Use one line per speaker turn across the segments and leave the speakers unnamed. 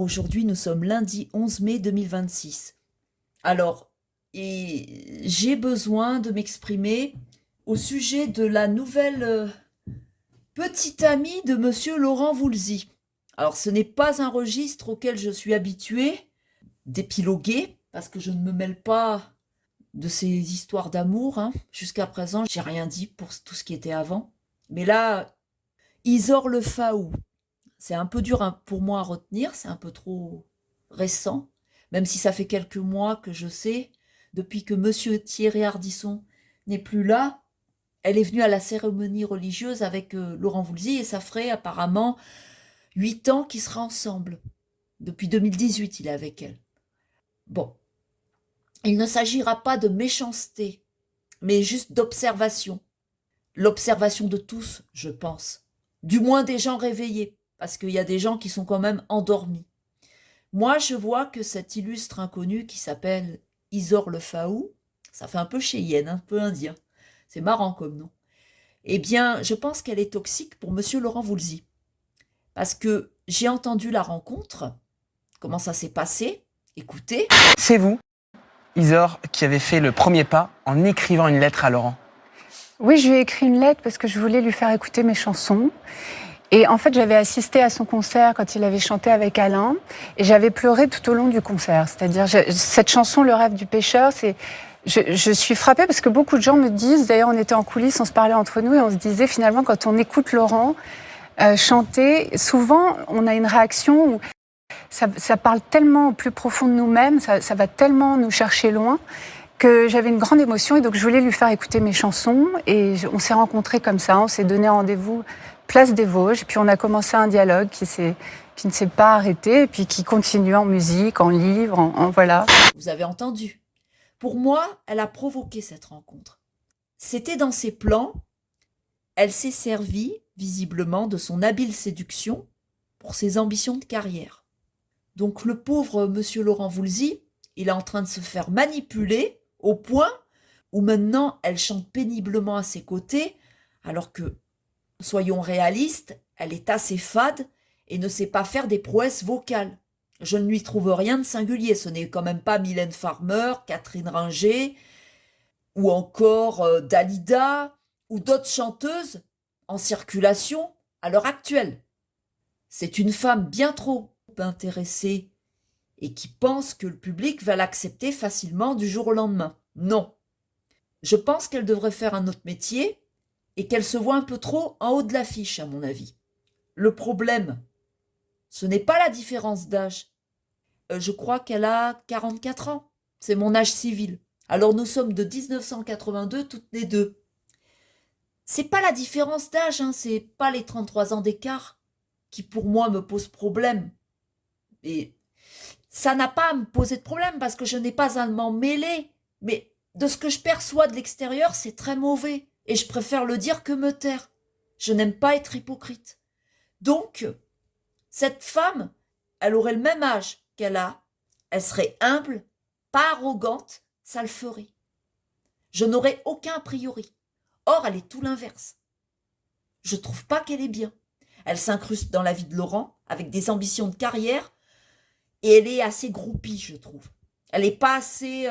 aujourd'hui nous sommes lundi 11 mai 2026. Alors, et j'ai besoin de m'exprimer au sujet de la nouvelle petite amie de monsieur Laurent Voulzy. Alors, ce n'est pas un registre auquel je suis habituée d'épiloguer, parce que je ne me mêle pas de ces histoires d'amour, hein. Jusqu'à présent, j'ai rien dit pour tout ce qui était avant. Mais là, Isor Le Faou, c'est un peu dur, hein, pour moi à retenir, c'est un peu trop récent, même si ça fait quelques mois que je sais, depuis que monsieur Thierry Ardisson n'est plus là, elle est venue à la cérémonie religieuse avec Laurent Voulzy et ça ferait apparemment 8 ans qu'ils seraient ensemble. Depuis 2018, il est avec elle. Bon, il ne s'agira pas de méchanceté, mais juste d'observation. L'observation de tous, je pense. Du moins des gens réveillés, parce qu'il y a des gens qui sont quand même endormis. Moi, je vois que cet illustre inconnu qui s'appelle Isor Le Faou, ça fait un peu Cheyenne, un peu indien. C'est marrant comme nom. Eh bien, je pense qu'elle est toxique pour monsieur Laurent Voulzy. Parce que j'ai entendu la rencontre, comment ça s'est passé, écoutez.
C'est vous, Isor, qui avez fait le premier pas en écrivant une lettre à Laurent.
Oui, je lui ai écrit une lettre parce que je voulais lui faire écouter mes chansons. Et en fait, j'avais assisté à son concert quand il avait chanté avec Alain. Et j'avais pleuré tout au long du concert. C'est-à-dire, cette chanson, Le rêve du pêcheur, je suis frappée parce que beaucoup de gens me disent, d'ailleurs on était en coulisses, on se parlait entre nous et on se disait finalement quand on écoute Laurent chanter, souvent on a une réaction où ça parle tellement au plus profond de nous-mêmes, ça va tellement nous chercher loin que j'avais une grande émotion et donc je voulais lui faire écouter mes chansons et on s'est rencontrés comme ça, on s'est donné rendez-vous place des Vosges et puis on a commencé un dialogue qui ne s'est pas arrêté et puis qui continue en musique, en livres, en voilà.
Vous avez entendu. Pour moi, elle a provoqué cette rencontre. C'était dans ses plans, elle s'est servie, visiblement, de son habile séduction pour ses ambitions de carrière. Donc le pauvre monsieur Laurent Voulzy, il est en train de se faire manipuler au point où maintenant elle chante péniblement à ses côtés, alors que, soyons réalistes, elle est assez fade et ne sait pas faire des prouesses vocales. Je ne lui trouve rien de singulier, ce n'est quand même pas Mylène Farmer, Catherine Ringer, ou encore Dalida, ou d'autres chanteuses en circulation à l'heure actuelle. C'est une femme bien trop intéressée et qui pense que le public va l'accepter facilement du jour au lendemain. Non. Je pense qu'elle devrait faire un autre métier et qu'elle se voit un peu trop en haut de l'affiche, à mon avis. Le problème, ce n'est pas la différence d'âge. Je crois qu'elle a 44 ans. C'est mon âge civil. Alors nous sommes de 1982 toutes les deux. C'est pas la différence d'âge, hein, c'est pas les 33 ans d'écart qui pour moi me pose problème. Et ça n'a pas à me poser de problème parce que je n'ai pas à m'en mêler. Mais de ce que je perçois de l'extérieur, c'est très mauvais. Et je préfère le dire que me taire. Je n'aime pas être hypocrite. Donc, cette femme, elle aurait le même âge qu'elle a. Elle serait humble, pas arrogante, ça le ferait. Je n'aurais aucun a priori. Or, elle est tout l'inverse. Je trouve pas qu'elle est bien. Elle s'incruste dans la vie de Laurent avec des ambitions de carrière et elle est assez groupie, je trouve. Elle n'est pas assez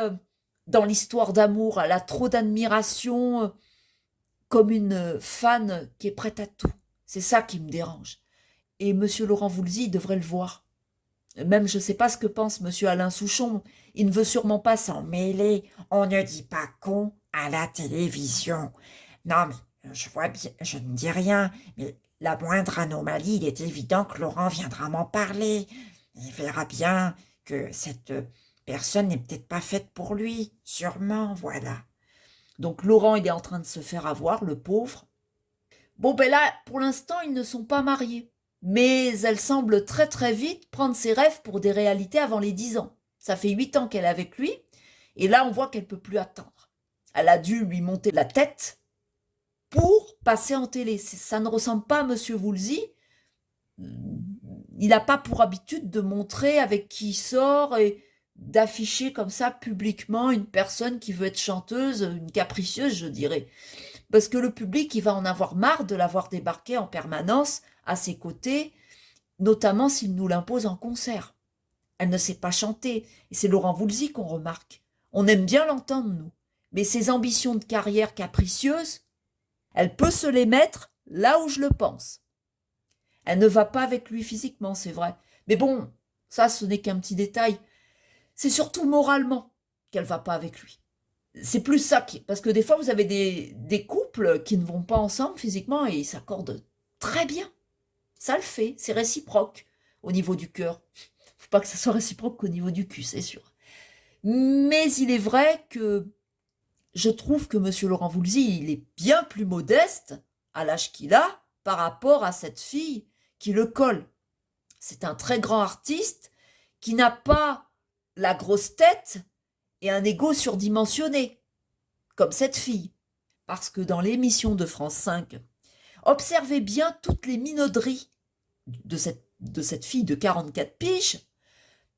dans l'histoire d'amour. Elle a trop d'admiration comme une fan qui est prête à tout. C'est ça qui me dérange. Et monsieur Laurent Voulzy devrait le voir. Même je ne sais pas ce que pense monsieur Alain Souchon. Il ne veut sûrement pas s'en mêler.
On ne dit pas con à la télévision. Non, mais je vois bien, je ne dis rien, mais la moindre anomalie, il est évident que Laurent viendra m'en parler. Il verra bien que cette personne n'est peut-être pas faite pour lui, sûrement, voilà.
Donc Laurent, il est en train de se faire avoir, le pauvre. Bon, ben là, pour l'instant, ils ne sont pas mariés. Mais elle semble très très vite prendre ses rêves pour des réalités avant les 10 ans. Ça fait 8 ans qu'elle est avec lui, et là on voit qu'elle ne peut plus attendre. Elle a dû lui monter la tête pour passer en télé. Ça ne ressemble pas à monsieur Voulzy. Il n'a pas pour habitude de montrer avec qui il sort et d'afficher comme ça publiquement une personne qui veut être chanteuse, une capricieuse, je dirais. Parce que le public, il va en avoir marre de l'avoir débarqué en permanence à ses côtés, notamment s'il nous l'impose en concert. Elle ne sait pas chanter, et c'est Laurent Voulzy qu'on remarque. On aime bien l'entendre, nous. Mais ses ambitions de carrière capricieuses, elle peut se les mettre là où je le pense. Elle ne va pas avec lui physiquement, c'est vrai. Mais bon, ça, ce n'est qu'un petit détail. C'est surtout moralement qu'elle va pas avec lui. C'est plus ça parce que des fois, vous avez des couples qui ne vont pas ensemble physiquement et ils s'accordent très bien. Ça le fait, c'est réciproque au niveau du cœur. Faut pas que ça soit réciproque au niveau du cul, c'est sûr. Mais il est vrai que je trouve que M. Laurent Voulzy, il est bien plus modeste à l'âge qu'il a par rapport à cette fille qui le colle. C'est un très grand artiste qui n'a pas la grosse tête et un ego surdimensionné, comme cette fille. Parce que dans l'émission de France 5, observez bien toutes les minauderies de cette fille de 44 piges,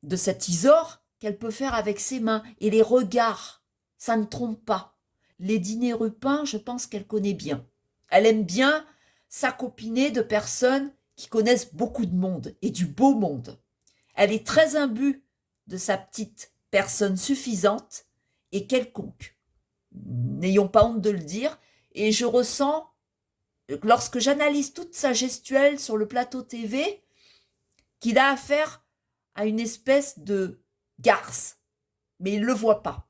de cette Isor, qu'elle peut faire avec ses mains. Et les regards, ça ne trompe pas. Les dîners Rupin, je pense qu'elle connaît bien. Elle aime bien s'accopiner de personnes qui connaissent beaucoup de monde et du beau monde. Elle est très imbue de sa petite personne suffisante et quelconque. N'ayons pas honte de le dire. Et je ressens, lorsque j'analyse toute sa gestuelle sur le plateau TV, qu'il a affaire à une espèce de garce. Mais il ne le voit pas.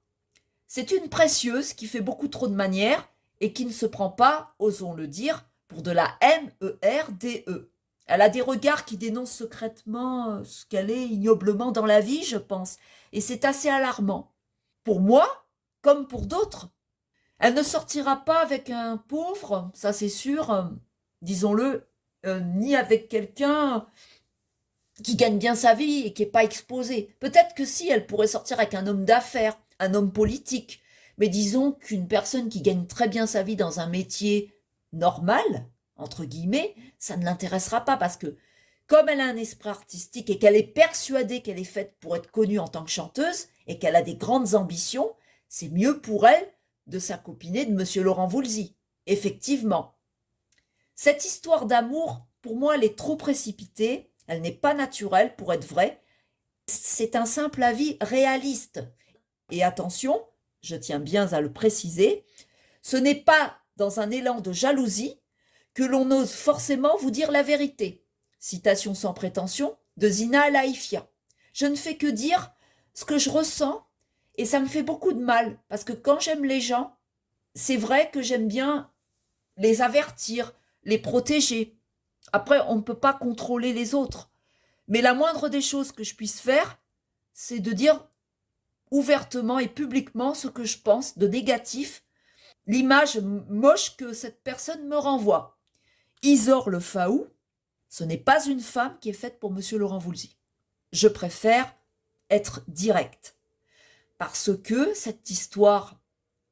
C'est une précieuse qui fait beaucoup trop de manières et qui ne se prend pas, osons le dire, pour de la MERDE. Elle a des regards qui dénoncent secrètement ce qu'elle est ignoblement dans la vie, je pense. Et c'est assez alarmant. Pour moi, comme pour d'autres. Elle ne sortira pas avec un pauvre, ça c'est sûr, disons-le, ni avec quelqu'un qui gagne bien sa vie et qui n'est pas exposé. Peut-être que si, elle pourrait sortir avec un homme d'affaires, un homme politique. Mais disons qu'une personne qui gagne très bien sa vie dans un métier normal, entre guillemets, ça ne l'intéressera pas parce que comme elle a un esprit artistique et qu'elle est persuadée qu'elle est faite pour être connue en tant que chanteuse et qu'elle a des grandes ambitions, c'est mieux pour elle de s'accopiner de M. Laurent Voulzy. Effectivement. Cette histoire d'amour, pour moi, elle est trop précipitée, elle n'est pas naturelle pour être vraie. C'est un simple avis réaliste. Et attention, je tiens bien à le préciser, ce n'est pas dans un élan de jalousie que l'on ose forcément vous dire la vérité. Citation sans prétention de Zina Laïfia. Je ne fais que dire ce que je ressens et ça me fait beaucoup de mal parce que quand j'aime les gens, c'est vrai que j'aime bien les avertir, les protéger. Après, on ne peut pas contrôler les autres. Mais la moindre des choses que je puisse faire, c'est de dire ouvertement et publiquement ce que je pense de négatif, l'image moche que cette personne me renvoie. Isor Le Faou, ce n'est pas une femme qui est faite pour M. Laurent Voulzy. Je préfère être directe. Parce que cette histoire,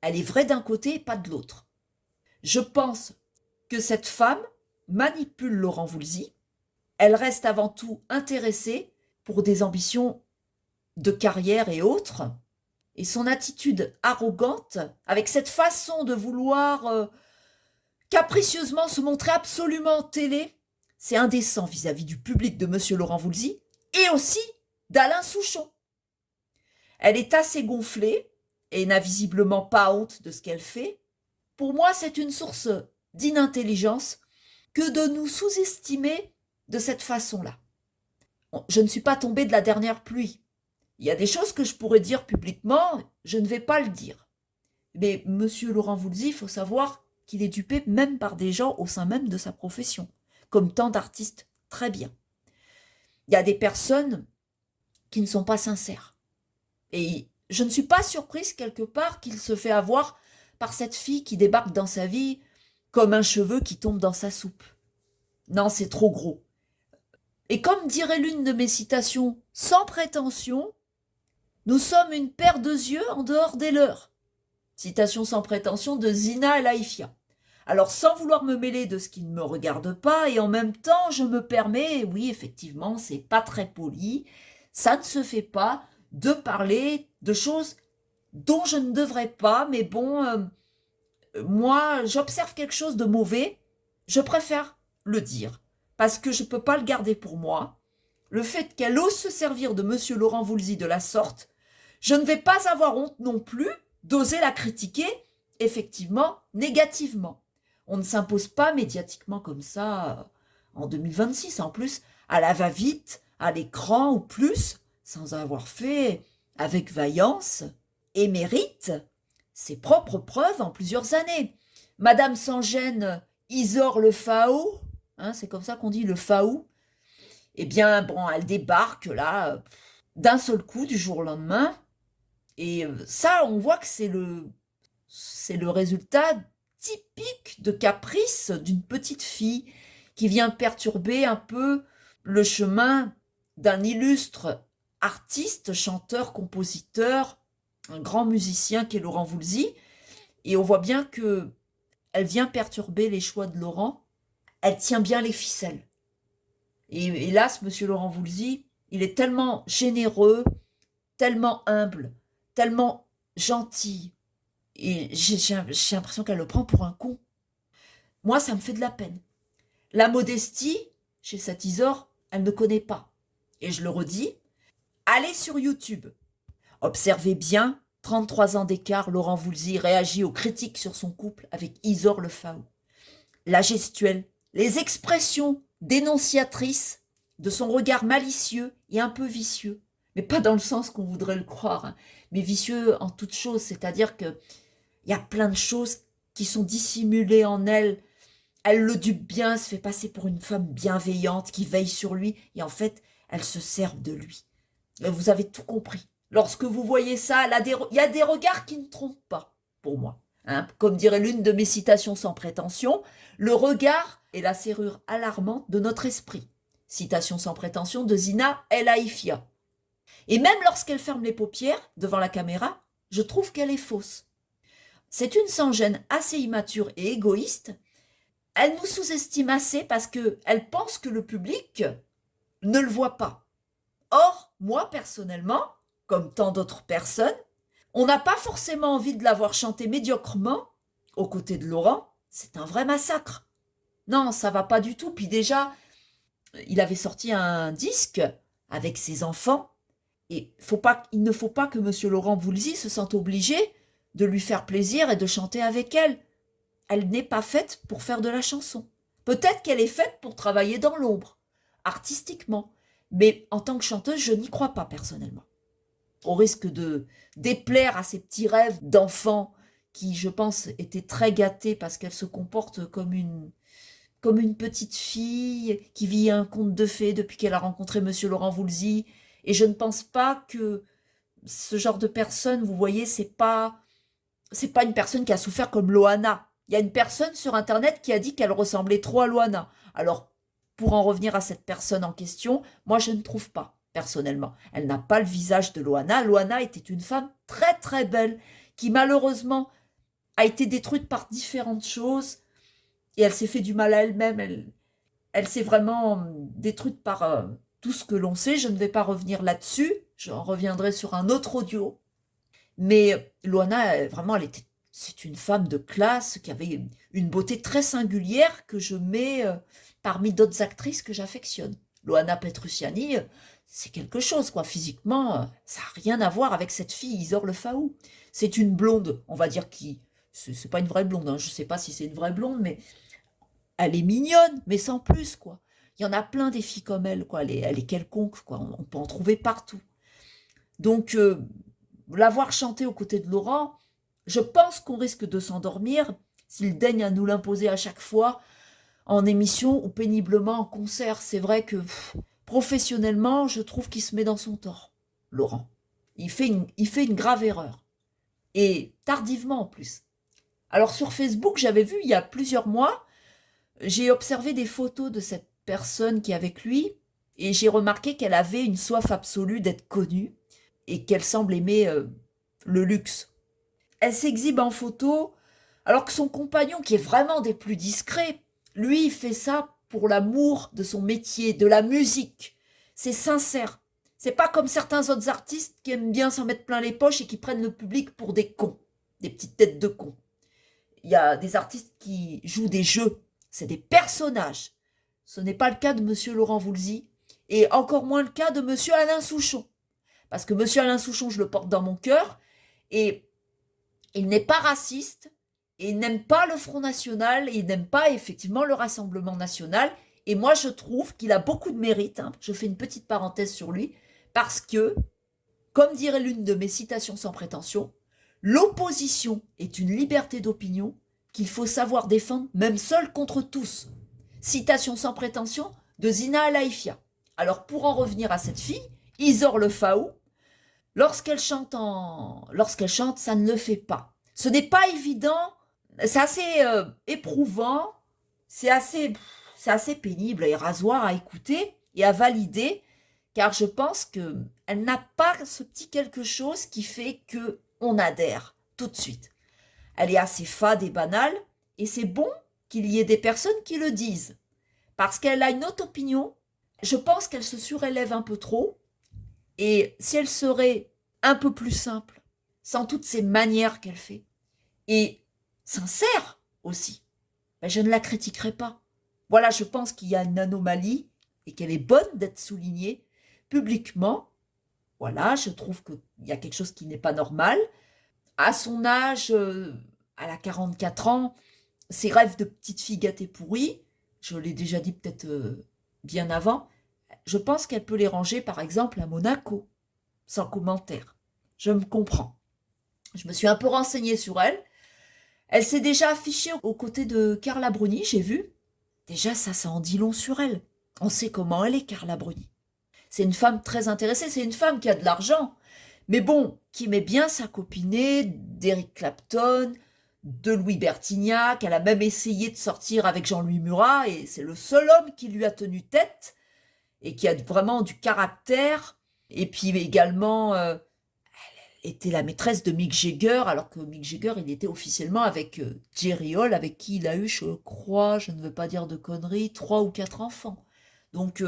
elle est vraie d'un côté et pas de l'autre. Je pense que cette femme manipule Laurent Voulzy. Elle reste avant tout intéressée pour des ambitions de carrière et autres. Et son attitude arrogante, avec cette façon de vouloir capricieusement se montrer absolument en télé, c'est indécent vis-à-vis du public de M. Laurent Voulzy et aussi d'Alain Souchon. Elle est assez gonflée et n'a visiblement pas honte de ce qu'elle fait. Pour moi, c'est une source d'inintelligence que de nous sous-estimer de cette façon-là. Je ne suis pas tombée de la dernière pluie. Il y a des choses que je pourrais dire publiquement, je ne vais pas le dire. Mais M. Laurent Voulzy, il faut savoir qu'il est dupé même par des gens au sein même de sa profession, comme tant d'artistes très bien. Il y a des personnes qui ne sont pas sincères. Et je ne suis pas surprise quelque part qu'il se fait avoir par cette fille qui débarque dans sa vie comme un cheveu qui tombe dans sa soupe. Non, c'est trop gros. Et comme dirait l'une de mes citations, sans prétention, nous sommes une paire de yeux en dehors des leurs. Citation sans prétention de Zina Laïfia. Alors sans vouloir me mêler de ce qui ne me regarde pas, et en même temps je me permets, oui effectivement c'est pas très poli, ça ne se fait pas de parler de choses dont je ne devrais pas, mais bon, moi j'observe quelque chose de mauvais, je préfère le dire, parce que je ne peux pas le garder pour moi, le fait qu'elle ose se servir de monsieur Laurent Voulzy de la sorte, je ne vais pas avoir honte non plus d'oser la critiquer, effectivement, négativement. On ne s'impose pas médiatiquement comme ça en 2026, en plus, à la va-vite, à l'écran ou plus, sans avoir fait, avec vaillance et mérite, ses propres preuves en plusieurs années. Madame sans gêne, Isor le Fao, hein, c'est comme ça qu'on dit le Fao, eh bien, bon, elle débarque là, d'un seul coup, du jour au lendemain, et ça, on voit que c'est le résultat typique de caprice d'une petite fille qui vient perturber un peu le chemin d'un illustre artiste, chanteur, compositeur, un grand musicien qui est Laurent Voulzy. Et on voit bien que elle vient perturber les choix de Laurent. Elle tient bien les ficelles. Et hélas, monsieur Laurent Voulzy, il est tellement généreux, tellement humble, tellement gentil. Et j'ai l'impression qu'elle le prend pour un con. Moi, ça me fait de la peine. La modestie, chez cet Isor, elle ne connaît pas. Et je le redis, allez sur YouTube. Observez bien, 33 ans d'écart, Laurent Voulzy réagit aux critiques sur son couple avec Isor le Fao. La gestuelle, les expressions dénonciatrices de son regard malicieux et un peu vicieux. Mais pas dans le sens qu'on voudrait le croire, hein, mais vicieux en toute chose, c'est-à-dire qu'il y a plein de choses qui sont dissimulées en elle. Elle le dupe bien, se fait passer pour une femme bienveillante qui veille sur lui, et en fait, elle se sert de lui. Vous avez tout compris. Lorsque vous voyez ça, il y a des regards qui ne trompent pas, pour moi. Hein, comme dirait l'une de mes citations sans prétention, le regard est la serrure alarmante de notre esprit. Citation sans prétention de Zina El Haïfia. Et même lorsqu'elle ferme les paupières devant la caméra, je trouve qu'elle est fausse. C'est une sans-gêne assez immature et égoïste. Elle nous sous-estime assez parce qu'elle pense que le public ne le voit pas. Or, moi personnellement, comme tant d'autres personnes, on n'a pas forcément envie de la voir chanter médiocrement aux côtés de Laurent. C'est un vrai massacre. Non, ça va pas du tout. Puis déjà, il avait sorti un disque avec ses enfants. Et il ne faut pas que monsieur Laurent Voulzy se sente obligé de lui faire plaisir et de chanter avec elle. Elle n'est pas faite pour faire de la chanson. Peut-être qu'elle est faite pour travailler dans l'ombre, artistiquement. Mais en tant que chanteuse, je n'y crois pas personnellement. Au risque de déplaire à ces petits rêves d'enfants qui, je pense, étaient très gâtés parce qu'elle se comporte comme une petite fille qui vit un conte de fées depuis qu'elle a rencontré monsieur Laurent Voulzy. Et je ne pense pas que ce genre de personne, vous voyez, c'est pas une personne qui a souffert comme Loana. Il y a une personne sur Internet qui a dit qu'elle ressemblait trop à Loana. Alors, pour en revenir à cette personne en question, moi je ne trouve pas, personnellement. Elle n'a pas le visage de Loana. Loana était une femme très très belle, qui malheureusement a été détruite par différentes choses, et elle s'est fait du mal à elle-même. Elle s'est vraiment détruite par tout ce que l'on sait. Je ne vais pas revenir là-dessus, j'en reviendrai sur un autre audio. Mais Loana, vraiment, c'est une femme de classe qui avait une beauté très singulière que je mets parmi d'autres actrices que j'affectionne. Loana Petrucciani, c'est quelque chose, quoi. Physiquement, ça n'a rien à voir avec cette fille, Isor le Fao. C'est une blonde, on va dire c'est pas une vraie blonde, hein. Je ne sais pas si c'est une vraie blonde, mais elle est mignonne, mais sans plus, quoi. Il y en a plein des filles comme elle, quoi. Elle est quelconque, quoi. On peut en trouver partout. Donc, la voir chanter aux côtés de Laurent, je pense qu'on risque de s'endormir s'il daigne à nous l'imposer à chaque fois, en émission ou péniblement en concert. C'est vrai que professionnellement, je trouve qu'il se met dans son tort, Laurent. Il fait une grave erreur. Et tardivement en plus. Alors sur Facebook, j'avais vu il y a plusieurs mois, j'ai observé des photos de cette personne qui est avec lui et j'ai remarqué qu'elle avait une soif absolue d'être connue et qu'elle semble aimer le luxe. Elle s'exhibe en photo alors que son compagnon, qui est vraiment des plus discrets, lui, il fait ça pour l'amour de son métier, de la musique. C'est sincère. C'est pas comme certains autres artistes qui aiment bien s'en mettre plein les poches et qui prennent le public pour des cons, des petites têtes de cons. Il y a des artistes qui jouent des jeux, c'est des personnages. Ce n'est pas le cas de monsieur Laurent Voulzy. Et encore moins le cas de monsieur Alain Souchon. Parce que monsieur Alain Souchon, je le porte dans mon cœur, et il n'est pas raciste, et il n'aime pas le Front National, et il n'aime pas effectivement le Rassemblement National. Et moi, je trouve qu'il a beaucoup de mérite. Je fais une petite parenthèse sur lui, parce que, comme dirait l'une de mes citations sans prétention, l'opposition est une liberté d'opinion qu'il faut savoir défendre, même seul contre tous. Citation sans prétention de Zina Alaïfia. Alors, pour en revenir à cette fille, Isor Le Faou, lorsqu'elle chante, ça ne le fait pas. Ce n'est pas évident, c'est assez éprouvant, c'est assez pénible et rasoir à écouter et à valider, car je pense qu'elle n'a pas ce petit quelque chose qui fait qu'on adhère tout de suite. Elle est assez fade et banale, et c'est bon qu'il y ait des personnes qui le disent, parce qu'elle a une autre opinion. Je pense qu'elle se surélève un peu trop, et si elle serait un peu plus simple, sans toutes ces manières qu'elle fait, et sincère aussi, ben je ne la critiquerai pas. Voilà, je pense qu'il y a une anomalie, et qu'elle est bonne d'être soulignée publiquement. Voilà, je trouve qu'il y a quelque chose qui n'est pas normal. À son âge, elle a 44 ans, ses rêves de petite fille gâtée pourrie, je l'ai déjà dit peut-être bien avant, je pense qu'elle peut les ranger par exemple à Monaco, sans commentaire. Je me comprends. Je me suis un peu renseignée sur elle. Elle s'est déjà affichée aux côtés de Carla Bruni, j'ai vu. Déjà, ça en dit long sur elle. On sait comment elle est, Carla Bruni. C'est une femme très intéressée, c'est une femme qui a de l'argent, mais bon, qui met bien sa copinée d'Eric Clapton, de Louis Bertignac. Elle a même essayé de sortir avec Jean-Louis Murat, et c'est le seul homme qui lui a tenu tête, et qui a vraiment du caractère. Et puis également, elle était la maîtresse de Mick Jagger, alors que Mick Jagger, il était officiellement avec Jerry Hall, avec qui il a eu, je crois, je ne veux pas dire de conneries, 3 ou 4 enfants. Donc,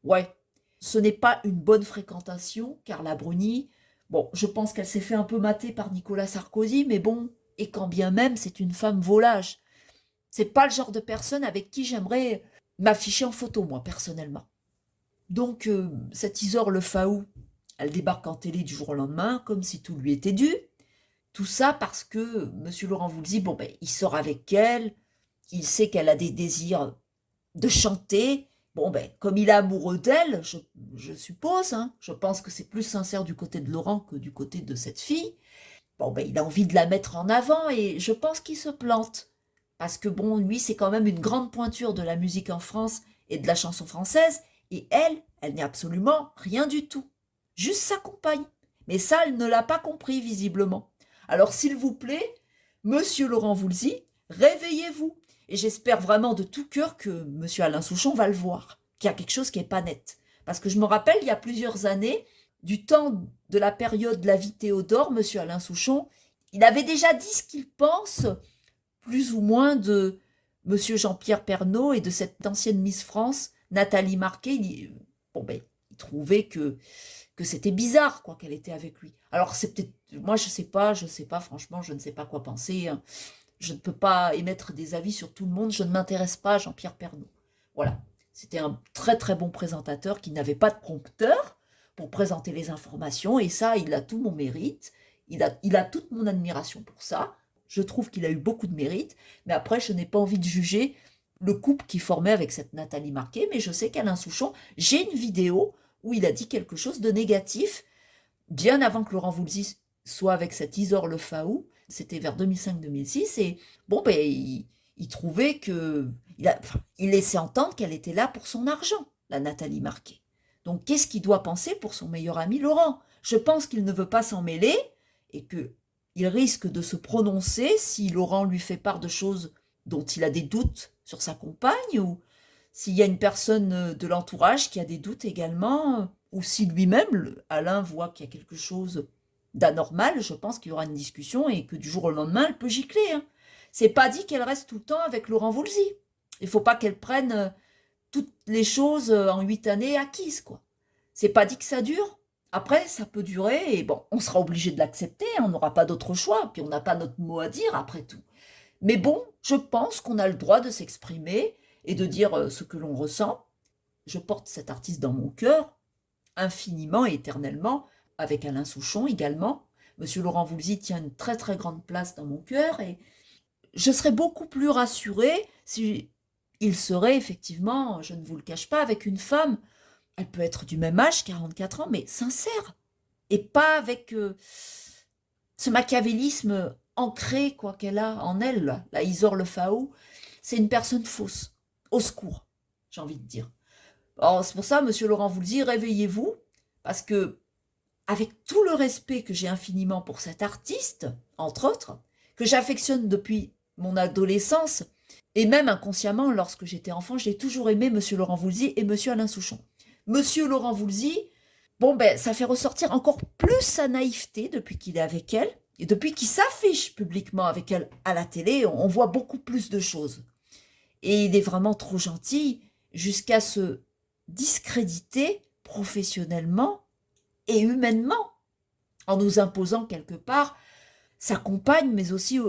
ouais, ce n'est pas une bonne fréquentation, Carla Bruni. Bon, je pense qu'elle s'est fait un peu mater par Nicolas Sarkozy, mais bon, et quand bien même, c'est une femme volage. C'est pas le genre de personne avec qui j'aimerais m'afficher en photo, moi, personnellement. Donc, cette Isor Le Faou, elle débarque en télé du jour au lendemain, comme si tout lui était dû. Tout ça parce que M. Laurent Voulzy, bon, ben, il sort avec elle, il sait qu'elle a des désirs de chanter. Bon, ben, comme il est amoureux d'elle, je suppose, je pense que c'est plus sincère du côté de Laurent que du côté de cette fille. Bon, ben, il a envie de la mettre en avant, et je pense qu'il se plante. Parce que, bon, lui, c'est quand même une grande pointure de la musique en France et de la chanson française, et elle n'est absolument rien du tout. Juste sa compagne. Mais ça, elle ne l'a pas compris, visiblement. Alors, s'il vous plaît, monsieur Laurent Voulzy, réveillez-vous. Et j'espère vraiment de tout cœur que monsieur Alain Souchon va le voir, qu'il y a quelque chose qui n'est pas net. Parce que je me rappelle, il y a plusieurs années, du temps de la période de la vie Théodore, monsieur Alain Souchon, il avait déjà dit ce qu'il pense, plus ou moins, de monsieur Jean-Pierre Pernaut et de cette ancienne Miss France, Nathalie Marquet. Il trouvait que c'était bizarre, quoi, qu'elle était avec lui. Alors, c'est peut-être... Moi, je sais pas, franchement, je ne sais pas quoi penser. Je ne peux pas émettre des avis sur tout le monde. Je ne m'intéresse pas à Jean-Pierre Pernaut. Voilà. C'était un très, très bon présentateur qui n'avait pas de prompteur pour présenter les informations. Et ça, il a tout mon mérite. Il a toute mon admiration pour ça. Je trouve qu'il a eu beaucoup de mérite. Mais après, je n'ai pas envie de juger le couple qu'il formait avec cette Nathalie Marquet. Mais je sais qu'Alain Souchon, j'ai une vidéo où il a dit quelque chose de négatif, bien avant que Laurent Voulzy soit avec cette Isor Le Faou. C'était vers 2005-2006, et bon, ben, il trouvait que... Il laissait entendre qu'elle était là pour son argent, la Nathalie Marquet. Donc, qu'est-ce qu'il doit penser pour son meilleur ami Laurent? Je pense qu'il ne veut pas s'en mêler, et qu'il risque de se prononcer si Laurent lui fait part de choses dont il a des doutes sur sa compagne, ou s'il y a une personne de l'entourage qui a des doutes également, ou si lui-même, Alain, voit qu'il y a quelque chose d'anormal. Je pense qu'il y aura une discussion, et que du jour au lendemain, elle peut gicler. C'est pas dit qu'elle reste tout le temps avec Laurent Voulzy. Il faut pas qu'elle prenne toutes les choses en 8 années acquises, quoi. C'est pas dit que ça dure. Après, ça peut durer, et bon, on sera obligé de l'accepter, on n'aura pas d'autre choix, puis on n'a pas notre mot à dire après tout. Mais bon, je pense qu'on a le droit de s'exprimer et de dire ce que l'on ressent. je porte cet artiste dans mon cœur, infiniment et éternellement, avec Alain Souchon également. Monsieur Laurent Voulzy tient une très très grande place dans mon cœur et je serais beaucoup plus rassurée si il serait effectivement, je ne vous le cache pas, avec une femme. Elle peut être du même âge, 44 ans, mais sincère. Et pas avec ce machiavélisme ancré quoi qu'elle a en elle, la Isor Le Faou. C'est une personne fausse. Au secours, j'ai envie de dire. Alors, c'est pour ça, monsieur Laurent Voulzy, réveillez-vous, parce que, avec tout le respect que j'ai infiniment pour cet artiste, entre autres, que j'affectionne depuis mon adolescence, et même inconsciemment, lorsque j'étais enfant, j'ai toujours aimé monsieur Laurent Voulzy et monsieur Alain Souchon. Monsieur Laurent Voulzy, ça fait ressortir encore plus sa naïveté depuis qu'il est avec elle, et depuis qu'il s'affiche publiquement avec elle à la télé, on voit beaucoup plus de choses. Et il est vraiment trop gentil jusqu'à se discréditer professionnellement et humainement, en nous imposant quelque part sa compagne, mais aussi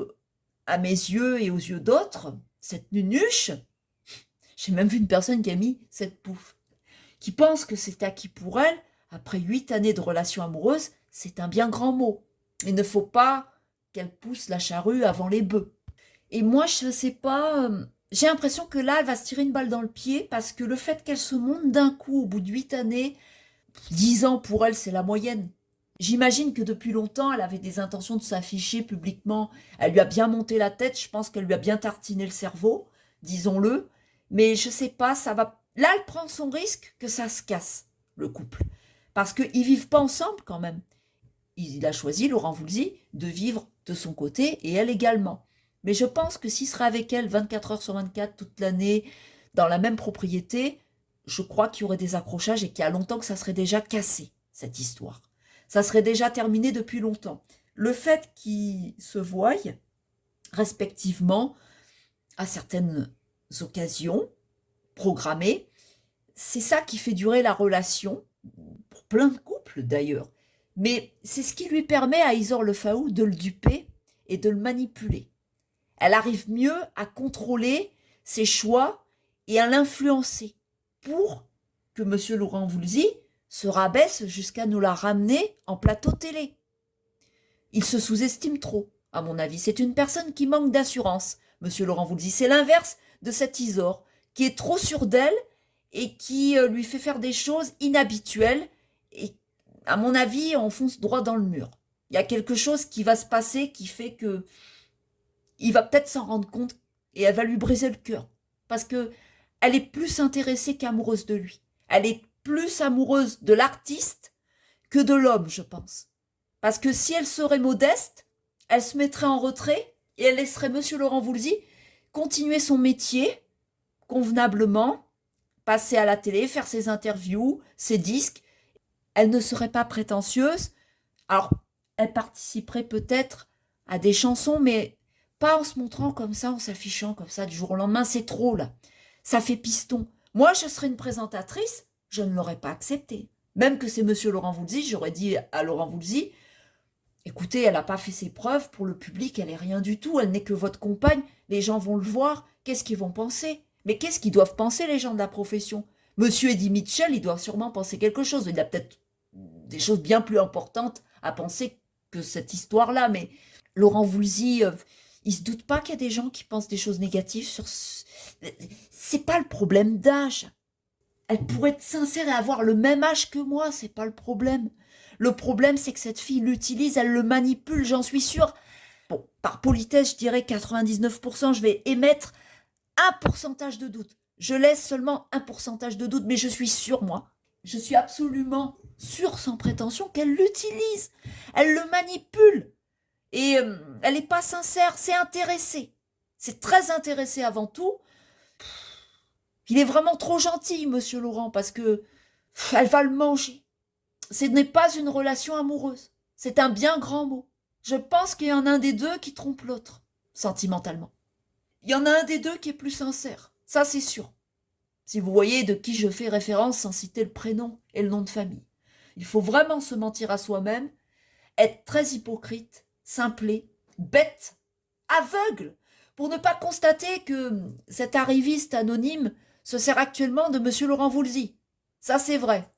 à mes yeux et aux yeux d'autres, cette nunuche. J'ai même vu une personne qui a mis cette pouffe, qui pense que c'est acquis pour elle, après 8 années de relations amoureuses, c'est un bien grand mot. Il ne faut pas qu'elle pousse la charrue avant les bœufs. Et moi, je ne sais pas, j'ai l'impression que là, elle va se tirer une balle dans le pied, parce que le fait qu'elle se monte d'un coup, au bout de 8 années, 10 ans pour elle, c'est la moyenne. J'imagine que depuis longtemps, elle avait des intentions de s'afficher publiquement. Elle lui a bien monté la tête, je pense qu'elle lui a bien tartiné le cerveau, disons-le. Mais je sais pas, ça va... Là, elle prend son risque que ça se casse, le couple. Parce qu'ils vivent pas ensemble quand même. Il a choisi, Laurent Voulzy, de vivre de son côté et elle également. Mais je pense que s'il serait avec elle 24 heures sur 24 toute l'année, dans la même propriété, je crois qu'il y aurait des accrochages et qu'il y a longtemps que ça serait déjà cassé, cette histoire. Ça serait déjà terminé depuis longtemps. Le fait qu'ils se voient respectivement à certaines occasions programmées, c'est ça qui fait durer la relation, pour plein de couples d'ailleurs. Mais c'est ce qui lui permet à Isor Le Faou de le duper et de le manipuler. Elle arrive mieux à contrôler ses choix et à l'influencer pour que M. Laurent Voulzy se rabaisse jusqu'à nous la ramener en plateau télé. Il se sous-estime trop, à mon avis. C'est une personne qui manque d'assurance, M. Laurent Voulzy. C'est l'inverse de cette Isor, qui est trop sûre d'elle et qui lui fait faire des choses inhabituelles. Et à mon avis, on fonce droit dans le mur. Il y a quelque chose qui va se passer qui fait que il va peut-être s'en rendre compte et elle va lui briser le cœur. Parce que elle est plus intéressée qu'amoureuse de lui. Elle est plus amoureuse de l'artiste que de l'homme, je pense. Parce que si elle serait modeste, elle se mettrait en retrait et elle laisserait Monsieur Laurent Voulzy continuer son métier convenablement, passer à la télé, faire ses interviews, ses disques. Elle ne serait pas prétentieuse. Alors, elle participerait peut-être à des chansons, mais pas en se montrant comme ça, en s'affichant comme ça du jour au lendemain. C'est trop, là. Ça fait piston. Moi, je serais une présentatrice, je ne l'aurais pas accepté. Même que c'est Monsieur Laurent Voulzy, j'aurais dit à Laurent Voulzy, écoutez, elle n'a pas fait ses preuves, pour le public, elle n'est rien du tout, elle n'est que votre compagne, les gens vont le voir, qu'est-ce qu'ils vont penser? Mais qu'est-ce qu'ils doivent penser, les gens de la profession? Monsieur Eddie Mitchell, il doit sûrement penser quelque chose, il a peut-être des choses bien plus importantes à penser que cette histoire-là, mais Laurent Voulzy, il se doute pas qu'il y a des gens qui pensent des choses négatives sur... C'est pas le problème d'âge. Elle pourrait être sincère et avoir le même âge que moi, c'est pas le problème. Le problème, c'est que cette fille l'utilise, elle le manipule, j'en suis sûre. Bon, par politesse, je dirais 99%, je vais émettre un pourcentage de doute. Je laisse seulement un pourcentage de doute, mais je suis sûre, moi. Je suis absolument sûre, sans prétention, qu'elle l'utilise. Elle le manipule. Et elle n'est pas sincère, c'est intéressé. C'est très intéressé avant tout. Il est vraiment trop gentil, Monsieur Laurent, parce que elle va le manger. Ce n'est pas une relation amoureuse. C'est un bien grand mot. Je pense qu'il y en a un des deux qui trompe l'autre, sentimentalement. Il y en a un des deux qui est plus sincère. Ça, c'est sûr. Si vous voyez de qui je fais référence sans citer le prénom et le nom de famille. Il faut vraiment se mentir à soi-même, être très hypocrite, simplé, bête, aveugle, pour ne pas constater que cet arriviste anonyme se sert actuellement de monsieur Laurent Voulzy. Ça, c'est vrai.